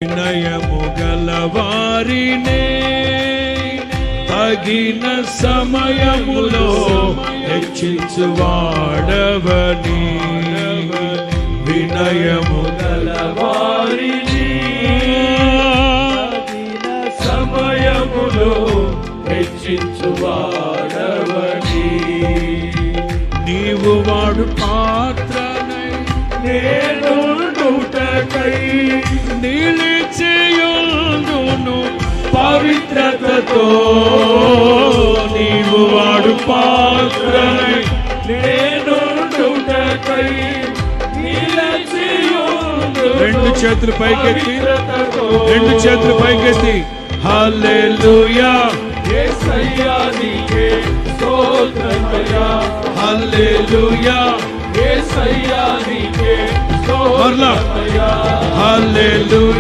వినయము గలవారినే తగిన సమయములో హెచ్చించువాడవని. వినయము గలవారిని తగిన సమయములో హెచ్చించువాడవని. నీవు వాడు పాత్రనై నేను నూటకై నిలిచియుందును పవిత్రతతో. నీవు వాడు పాత్రనై నేను నూటకై నిలిచియుందును. రెండు చేతులు పైకెత్తి, రెండు చేతులు పైకెత్తి హల్లెలూయా యేసయ్యా నీకే స్తోత్రమయ్యా. హల్లెలూయా యేసయ్యా నీకే స్తోత్రమయ్యా. హల్లెలూయా.